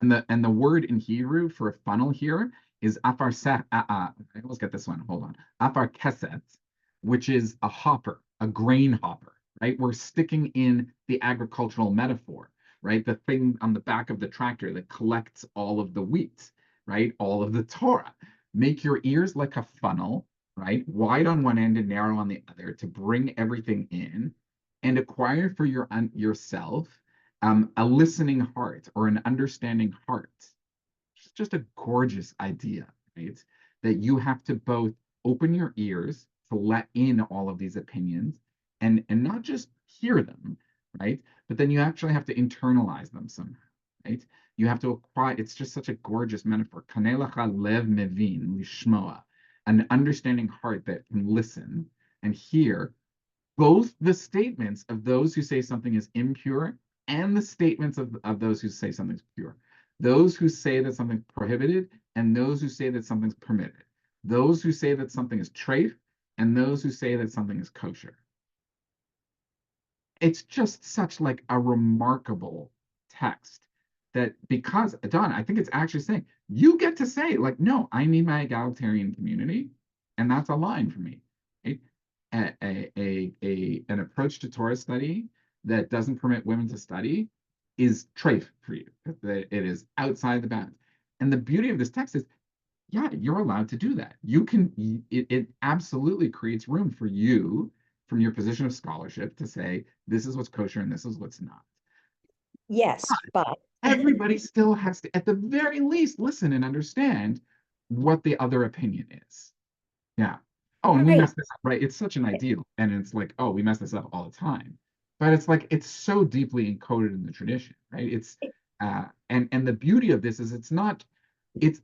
And the word in Hebrew for a funnel here is afar let's get this one. Hold on. Afar keset, which is a hopper, a grain hopper, right? We're sticking in the agricultural metaphor, right? The thing on the back of the tractor that collects all of the wheat, right? All of the Torah. Make your ears like a funnel, right? Wide on one end and narrow on the other to bring everything in, and acquire for yourself a listening heart or an understanding heart. It's just a gorgeous idea, right? That you have to both open your ears to let in all of these opinions and not just hear them, right? But then you actually have to internalize them somehow, right? You have to acquire, it's just such a gorgeous metaphor. Kanelecha lev mevin lishmoa, an understanding heart that can listen and hear both the statements of those who say something is impure and the statements of those who say something's pure. Those who say that something's prohibited and those who say that something's permitted. Those who say that something is treif and those who say that something is kosher. It's just such like a remarkable text that because, Don, I think it's actually saying, you get to say, like, no, I need my egalitarian community, and that's a line for me. Right? An approach to Torah study that doesn't permit women to study is treif for you. It is outside the bounds. And the beauty of this text is, yeah, you're allowed to do that. You can, it absolutely creates room for you from your position of scholarship to say, this is what's kosher and this is what's not. Yes, but everybody still has to, at the very least, listen and understand what the other opinion is. Yeah. Oh, and we mess this up, right? It's such an ideal. And it's like, oh, we mess this up all the time. But it's like, it's so deeply encoded in the tradition, right? It's, and the beauty of this is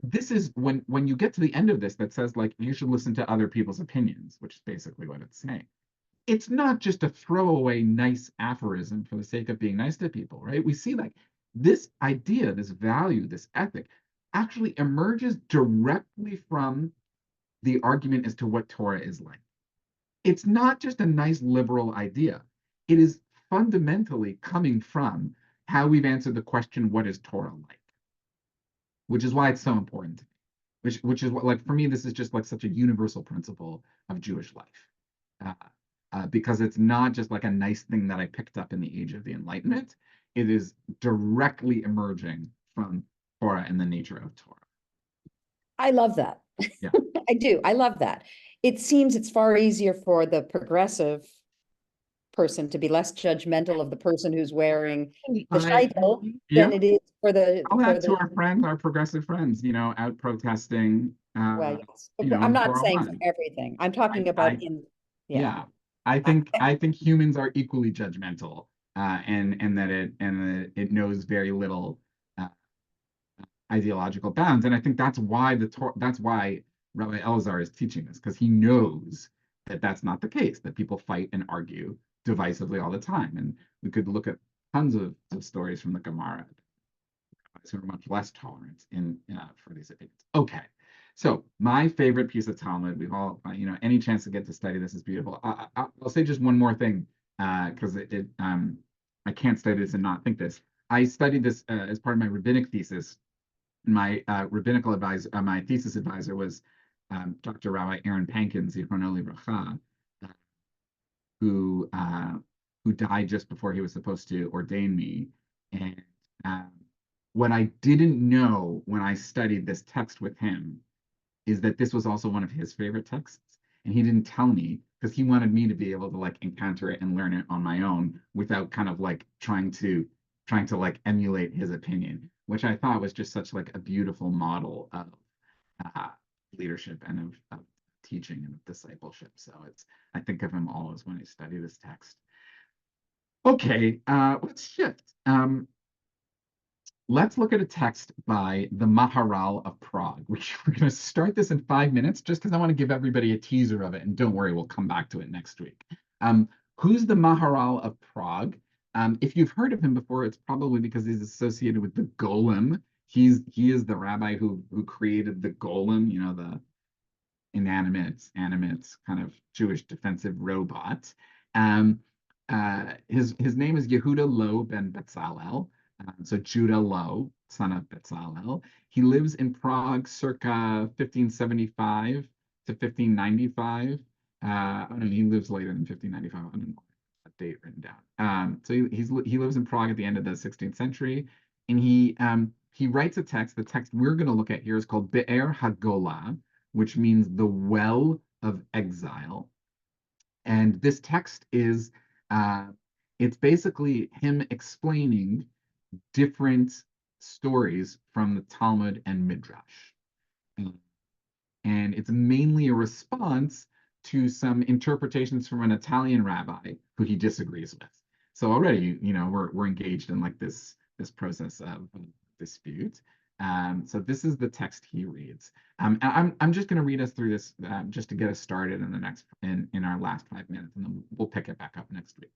this is when you get to the end of this that says like, you should listen to other people's opinions, which is basically what it's saying. It's not just a throwaway nice aphorism for the sake of being nice to people, right? We see like this idea, this value, this ethic actually emerges directly from the argument as to what Torah is like. It's not just a nice liberal idea. It is fundamentally coming from how we've answered the question, what is Torah like? Which is why it's so important to me. Which is what, like, for me, this is just like such a universal principle of Jewish life. Because it's not just like a nice thing that I picked up in the age of the Enlightenment. It is directly emerging from Torah and the nature of Torah. I love that. Yeah. I do. I love that. It seems it's far easier for the progressive person to be less judgmental of the person who's wearing the sheitel than it is for the. I'll add to our progressive friends, out protesting. Well, yes. I'm not saying for everything. I'm talking about yeah. I think humans are equally judgmental, and that it knows very little ideological bounds. And I think that's why Rabbi Elazar is teaching this, because he knows that that's not the case, that people fight and argue divisively all the time. And we could look at tons of stories from the Gemara who are much less tolerant for these opinions. Okay, so my favorite piece of Talmud. We've all, any chance to get to study this is beautiful. I'll say just one more thing, because I can't study this and not think this. I studied this as part of my rabbinic thesis. My rabbinical advisor, my thesis advisor was Dr. Rabbi Aaron Pankins, Zichrono Livracha, who died just before he was supposed to ordain me. And what I didn't know when I studied this text with him is that this was also one of his favorite texts. And he didn't tell me because he wanted me to be able to like encounter it and learn it on my own without kind of like trying to like emulate his opinion, which I thought was just such like a beautiful model of uh, leadership and of teaching and of discipleship. So I think of him always when I study this text. Okay, let's shift. Let's look at a text by the Maharal of Prague. We're going to start this in 5 minutes just because I want to give everybody a teaser of it. And don't worry, we'll come back to it next week. Who's the Maharal of Prague? If you've heard of him before, it's probably because he's associated with the golem. He is the rabbi who created the golem, the inanimate, animate kind of Jewish defensive robot. His name is Yehuda Lo ben Betzalel. So Judah Lo, son of Betzalel. He lives in Prague circa 1575 to 1595. I don't know, he lives later than 1595. I don't know a date written down. So he lives in Prague at the end of the 16th century, and he writes a text. The text we're going to look at here is called Be'er Hagola, which means the well of exile. And this text is it's basically him explaining different stories from the Talmud and Midrash. And it's mainly a response to some interpretations from an Italian rabbi who he disagrees with. So already, we're engaged in like this process of dispute. So this is the text he reads. And I'm just going to read us through this just to get us started in our last 5 minutes, and then we'll pick it back up next week.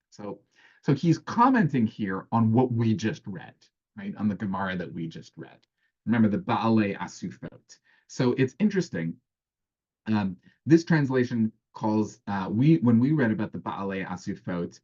So he's commenting here on what we just read, right? On the Gemara that we just read. Remember the Baalei Asufot. So it's interesting. This translation calls when we read about the Baalei Asufot,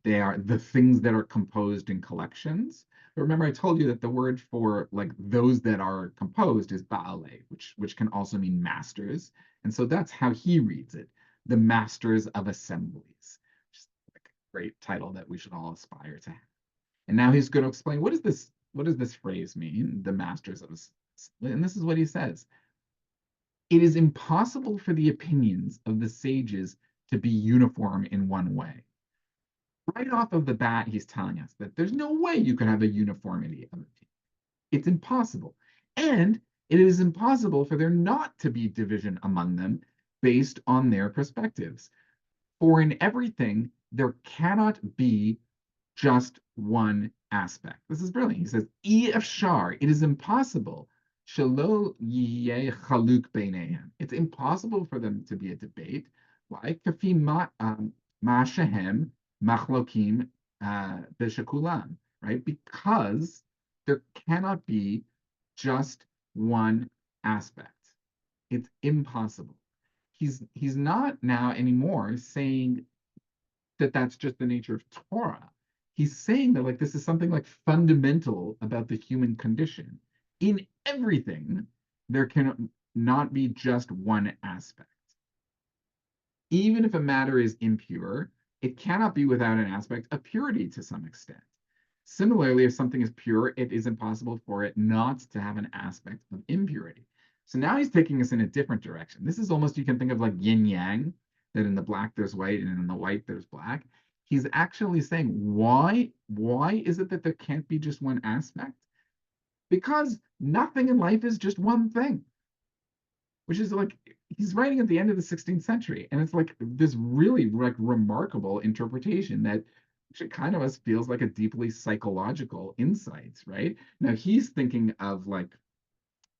they are the things that are composed in collections. But remember, I told you that the word for like those that are composed is Baalei, which can also mean masters. And so that's how he reads it, the masters of assemblies. Just like a great title that we should all aspire to have. And now he's going to explain what does this phrase mean, the masters of assemblies. And this is what he says. It is impossible for the opinions of the sages to be uniform in one way. Right off of the bat, he's telling us that there's no way you can have a uniformity of opinion. It's impossible. And it is impossible for there not to be division among them based on their perspectives. For in everything, there cannot be just one aspect. This is brilliant. He says, it is impossible. Shelo yeh chaluk beinehem. It's impossible for them to be a debate. Why? Kafi ma shehem machlokim b'shekulam, right? Because there cannot be just one aspect. It's impossible. He's not now anymore saying that that's just the nature of Torah. He's saying that like this is something like fundamental about the human condition. In everything, there can not be just one aspect. Even if a matter is impure, it cannot be without an aspect of purity to some extent. Similarly, if something is pure, it is impossible for it not to have an aspect of impurity. So now he's taking us in a different direction. This is almost, you can think of like yin yang, that in the black there's white and in the white there's black. He's actually saying, why is it that there can't be just one aspect? Because nothing in life is just one thing. Which is like, he's writing at the end of the 16th century. And it's like this really like remarkable interpretation that actually kind of us feels like a deeply psychological insight, right? Now he's thinking of like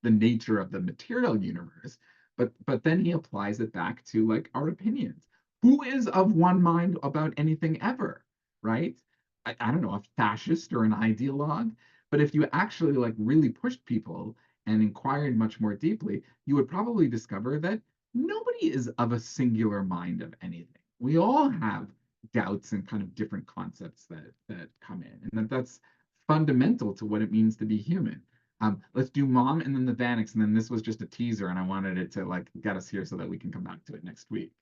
the nature of the material universe, but then he applies it back to like our opinions. Who is of one mind about anything ever, right? I don't know, a fascist or an ideologue. But if you actually like really pushed people and inquired much more deeply, you would probably discover that nobody is of a singular mind of anything. We all have doubts and kind of different concepts that come in, and that's fundamental to what it means to be human. Let's do mom and then the Vanix, and then this was just a teaser, and I wanted it to like get us here so that we can come back to it next week.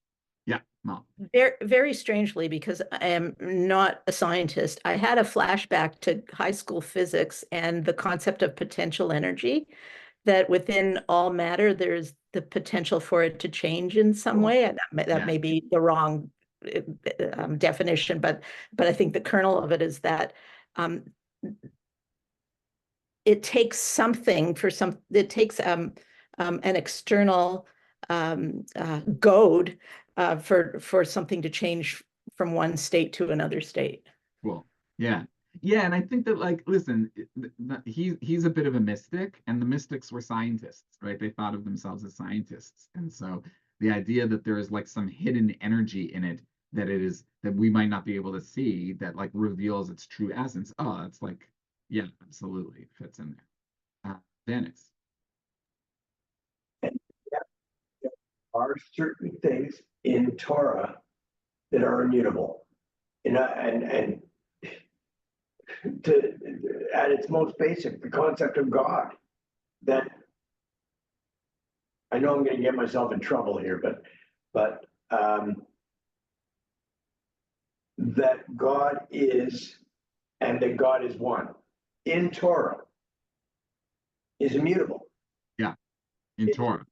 Yeah, mom. Very, very strangely, because I am not a scientist, I had a flashback to high school physics and the concept of potential energy, that within all matter, there's the potential for it to change in some way. And that may be the wrong definition, but I think the kernel of it is that it takes something for it takes an external goad for something to change from one state to another state. Cool. Yeah. Yeah, and I think that like, listen, he's a bit of a mystic, and the mystics were scientists, right? They thought of themselves as scientists, and so the idea that there is like some hidden energy in it that we might not be able to see that like reveals its true essence. Oh, it's like, yeah, absolutely fits in there. Dennis. And yeah, there are certain things in Torah that are immutable, you know, and to at its most basic, the concept of God, that I know I'm going to get myself in trouble here, but that God is, and that God is one in Torah is immutable. Yeah, in Torah.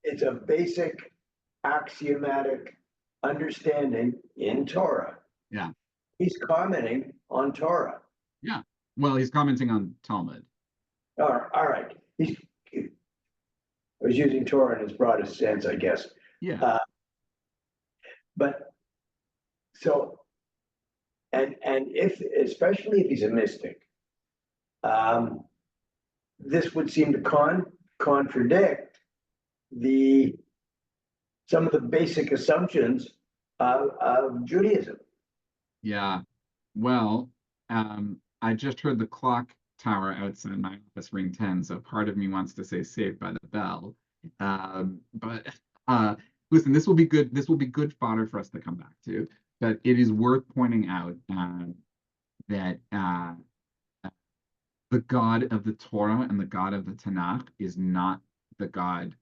It's a basic axiomatic understanding in Torah. Yeah. He's commenting on Torah. Yeah. Well, he's commenting on Talmud. All right. I was using Torah in its broadest sense, I guess. Yeah. But so, and if, especially if he's a mystic, this would seem to contradict some of the basic assumptions of Judaism. Yeah. Well, I just heard the clock tower outside my office ring 10, so part of me wants to say saved by the bell. But listen, this will be good. This will be good fodder for us to come back to. But it is worth pointing out that the God of the Torah and the God of the Tanakh is not the God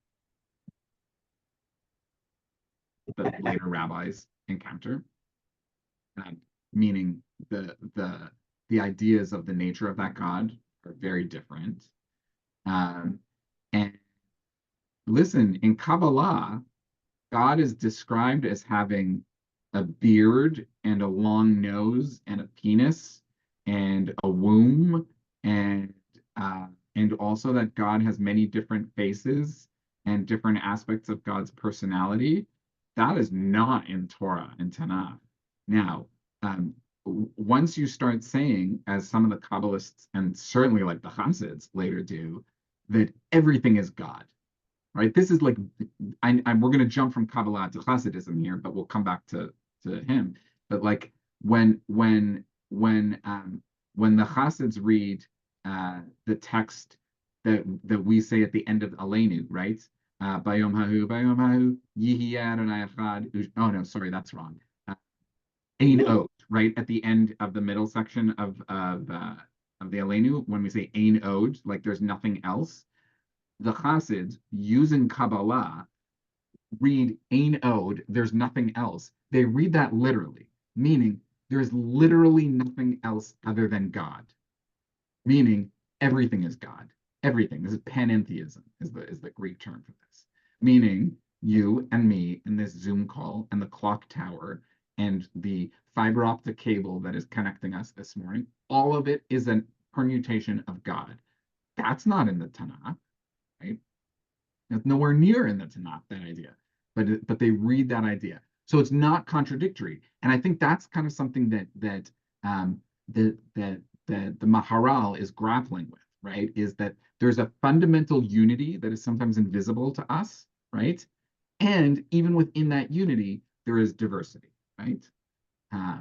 that later rabbis encounter. Meaning the ideas of the nature of that God are very different. And listen, in Kabbalah, God is described as having a beard and a long nose and a penis and a womb, and also that God has many different faces and different aspects of God's personality. That is not in Torah and Tanakh. Now, once you start saying, as some of the Kabbalists and certainly like the Hasids later do, that everything is God, right? This is like, we're going to jump from Kabbalah to Hasidism here, but we'll come back to him. But like when the Hasids read the text that we say at the end of Aleinu, right? Bayom hahu, yihi Adonai echad. Oh no, sorry, that's wrong. Ein Od, right at the end of the middle section of the Aleinu, when we say Ein Od, like there's nothing else. The Hasids, using Kabbalah, read Ein Od, there's nothing else. They read that literally, meaning there's literally nothing else other than God. Meaning everything is God. Everything. This is panentheism, is the Greek term for this. Meaning you and me in this Zoom call and the clock tower and the fiber optic cable that is connecting us this morning, all of it is a permutation of God. That's not in the Tanakh, right? It's nowhere near in the Tanakh, that idea. But they read that idea. So it's not contradictory. And I think that's kind of something that the Maharal is grappling with, right? Is that there's a fundamental unity that is sometimes invisible to us, right? And even within that unity, there is diversity, right? It's a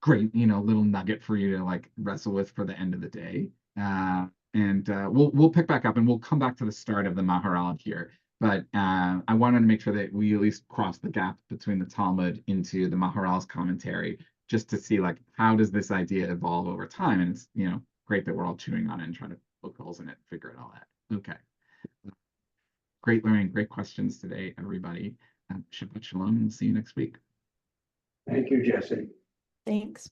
great, little nugget for you to like wrestle with for the end of the day. And we'll pick back up and we'll come back to the start of the Maharal here. But I wanted to make sure that we at least cross the gap between the Talmud into the Maharal's commentary, just to see like how does this idea evolve over time. And it's great that we're all chewing on it and trying to poke holes in it, figure it all out. Okay. Great learning, great questions today, everybody. Shabbat shalom and see you next week. Thank you, Jesse. Thanks.